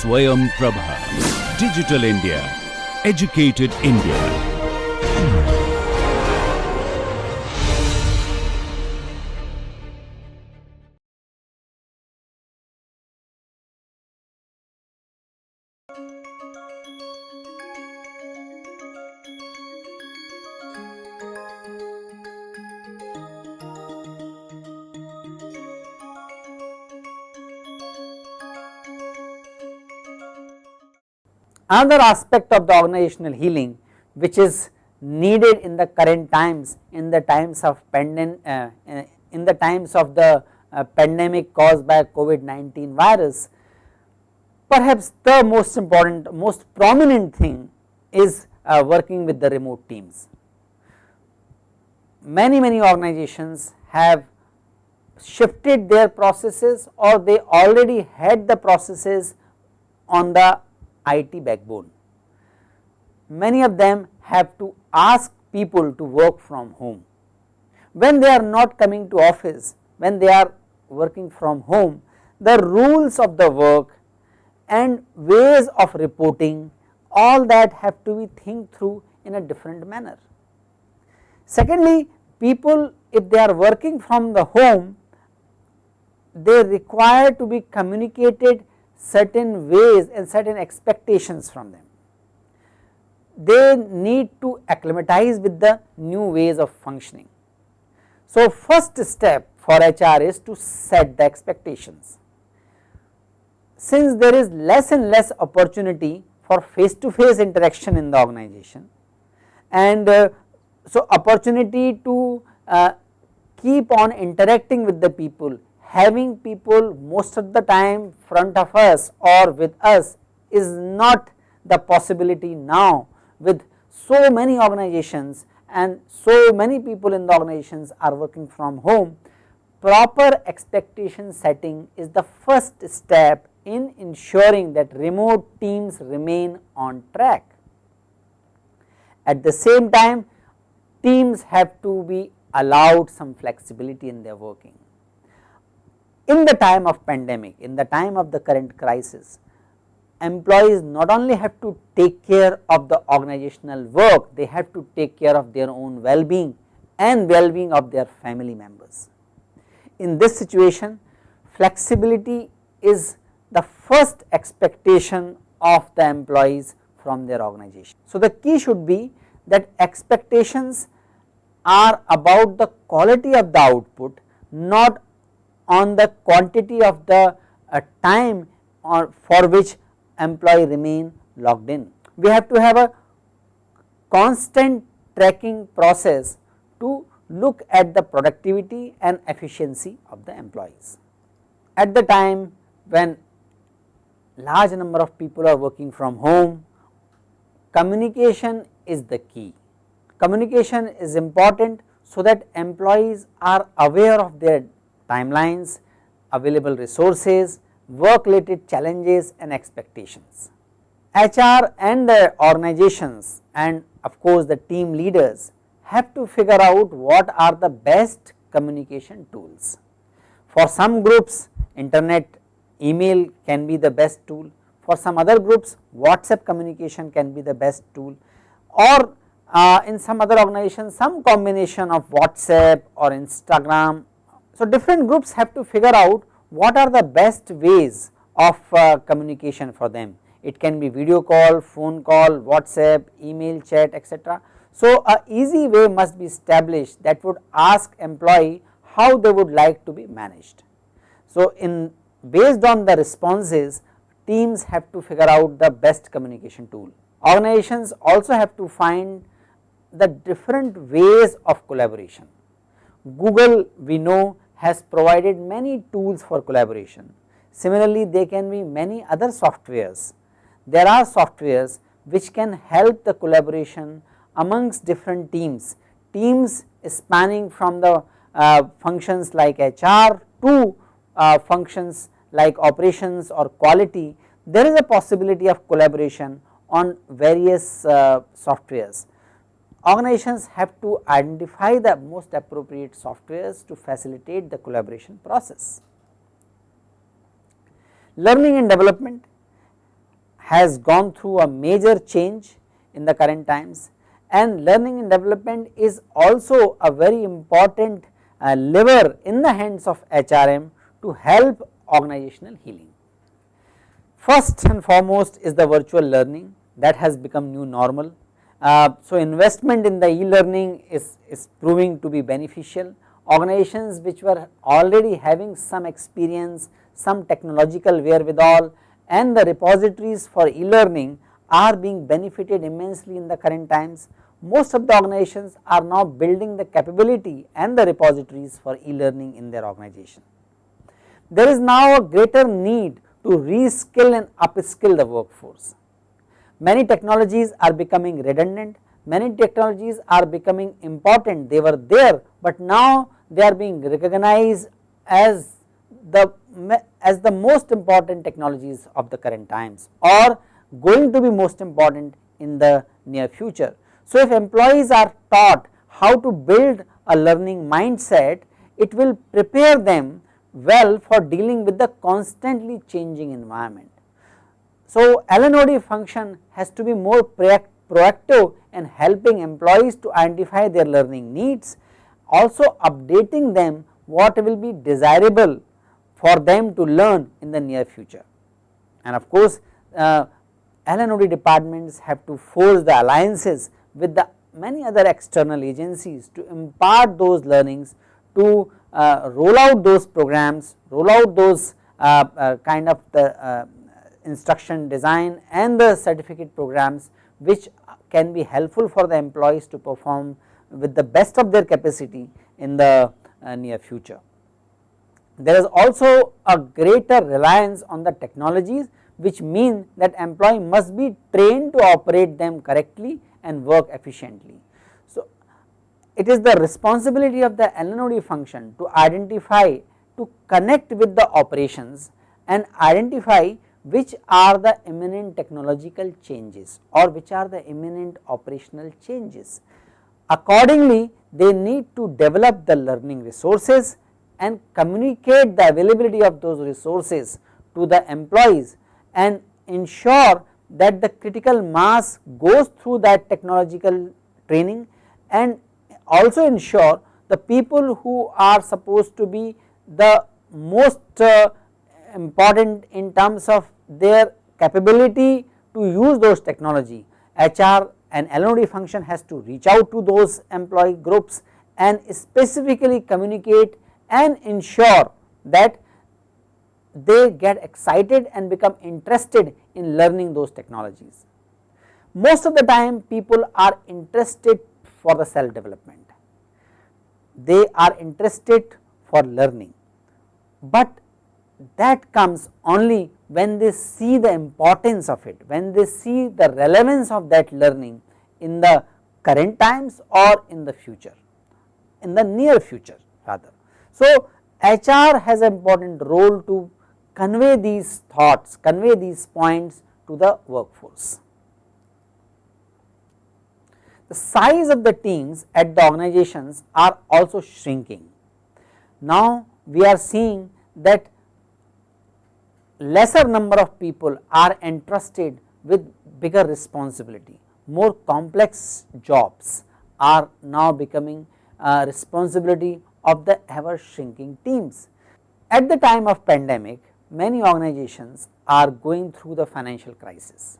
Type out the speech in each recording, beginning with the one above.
Swayam Prabha. Digital India. Educated India. Another aspect of the organizational healing which is needed in the current times, in the times of pandemic caused by COVID-19 virus, perhaps the most important, most prominent thing is working with the remote teams. Many organizations have shifted their processes, or they already had the processes on the IT backbone. Many of them have to ask people to work from home. When they are not coming to office, when they are working from home, the rules of the work and ways of reporting, all that have to be think through in a different manner. Secondly, people, if they are working from the home, they require to be communicated certain ways and certain expectations from them. They need to acclimatize with the new ways of functioning. So, first step for HR is to set the expectations. Since there is less and less opportunity for face to face interaction in the organization, and so opportunity to keep on interacting with the people, having people most of the time front of us or with us is not the possibility now, with so many organizations and so many people in the organizations are working from home. Proper expectation setting is the first step in ensuring that remote teams remain on track. At the same time, teams have to be allowed some flexibility in their working. In the time of pandemic, in the time of the current crisis, employees not only have to take care of the organizational work, they have to take care of their own well-being and well-being of their family members. In this situation, flexibility is the first expectation of the employees from their organization. So, the key should be that expectations are about the quality of the output, not on the quantity of the time or for which employee remain logged in. We have to have a constant tracking process to look at the productivity and efficiency of the employees. At the time when large number of people are working from home, communication is the key. Communication is important so that employees are aware of their timelines, available resources, work related challenges and expectations. HR and the organizations and of course the team leaders have to figure out what are the best communication tools. For some groups, internet, email can be the best tool. For some other groups, WhatsApp communication can be the best tool, or in some other organizations some combination of WhatsApp or Instagram. So, different groups have to figure out what are the best ways of communication for them. It can be video call, phone call, WhatsApp, email, chat, etc. So, a easy way must be established that would ask employee how they would like to be managed. So, based on the responses, teams have to figure out the best communication tool. Organizations also have to find the different ways of collaboration. Google, we know, has provided many tools for collaboration. Similarly, there can be many other softwares. There are softwares which can help the collaboration amongst different teams, teams spanning from the functions like HR to functions like operations or quality. There is a possibility of collaboration on various softwares. Organizations have to identify the most appropriate softwares to facilitate the collaboration process. Learning and development, has gone through a major change in the current times, and learning and development is also a very important lever in the hands of HRM to help organizational healing. First and foremost is the virtual learning that has become new normal. So, investment in the e-learning is proving to be beneficial. Organizations which were already having some experience, some technological wherewithal, and the repositories for e-learning are being benefited immensely in the current times. Most of the organizations are now building the capability and the repositories for e-learning in their organization. There is now a greater need to reskill and upskill the workforce. Many technologies are becoming redundant, many technologies are becoming important, they were there, but now they are being recognized as the most important technologies of the current times, or going to be most important in the near future. So, if employees are taught how to build a learning mindset, it will prepare them well for dealing with the constantly changing environment. So, LNOD function has to be more proactive in helping employees to identify their learning needs, also updating them what will be desirable for them to learn in the near future. And of course, LNOD departments have to forge the alliances with the many other external agencies to impart those learnings, to roll out those programs, roll out those kind of the instruction design and the certificate programs which can be helpful for the employees to perform with the best of their capacity in the near future. There is also a greater reliance on the technologies, which mean that employee must be trained to operate them correctly and work efficiently. So, it is the responsibility of the LNOD function to identify, to connect with the operations and identify which are the imminent technological changes or which are the imminent operational changes. Accordingly, they need to develop the learning resources and communicate the availability of those resources to the employees and ensure that the critical mass goes through that technological training, and also ensure the people who are supposed to be the most important in terms of their capability to use those technology. HR and LNOD function has to reach out to those employee groups and specifically communicate and ensure that they get excited and become interested in learning those technologies. Most of the time people are interested for the self development, they are interested for learning, but that comes only when they see the importance of it, when they see the relevance of that learning in the current times or in the future, in the near future rather. So, HR has an important role to convey these thoughts, convey these points to the workforce. The size of the teams at the organizations are also shrinking. Now, we are seeing that lesser number of people are entrusted with bigger responsibility, more complex jobs are now becoming responsibility of the ever shrinking teams. At the time of pandemic, many organizations are going through the financial crisis.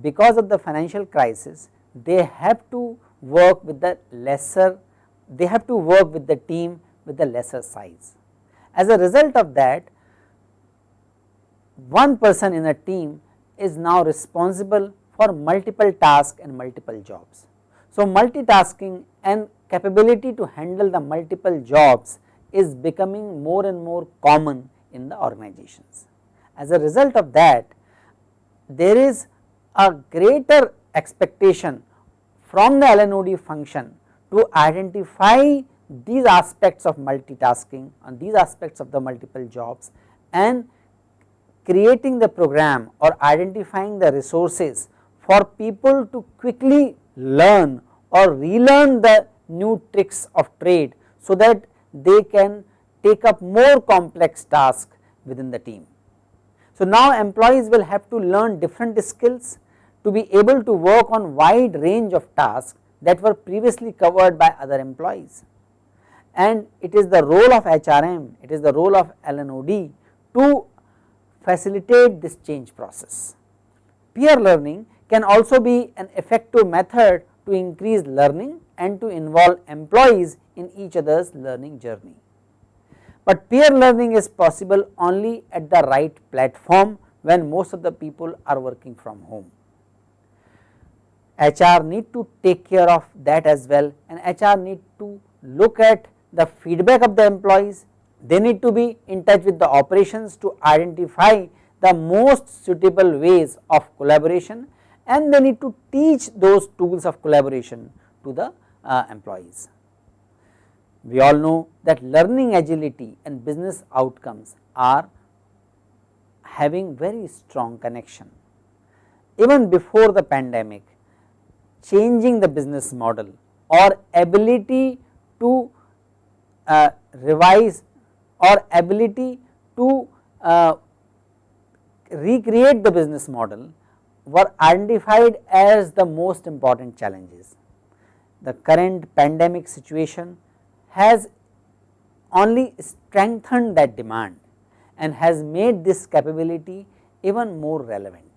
Because of the financial crisis, they have to work with the lesser, they have to work with the team with the lesser size. As a result of that, one person in a team is now responsible for multiple tasks and multiple jobs. So, multitasking and capability to handle the multiple jobs is becoming more and more common in the organizations. As a result of that, there is a greater expectation from the LNOD function to identify these aspects of multitasking and these aspects of the multiple jobs, and creating the program or identifying the resources for people to quickly learn or relearn the new tricks of trade, so that they can take up more complex tasks within the team. So, So, now employees will have to learn different skills to be able to work on wide range of tasks that were previously covered by other employees, and it is the role of HRM, it is the role of LNOD to facilitate this change process. Peer learning can also be an effective method to increase learning and to involve employees in each other's learning journey. But peer learning is possible only at the right platform when most of the people are working from home. HR need to take care of that as well, and HR need to look at the feedback of the employees. They need to be in touch with the operations to identify the most suitable ways of collaboration, and they need to teach those tools of collaboration to the employees. We all know that learning agility and business outcomes are having very strong connection. Even before the pandemic, changing the business model or ability to revise or ability to recreate the business model were identified as the most important challenges. The current pandemic situation has only strengthened that demand and has made this capability even more relevant.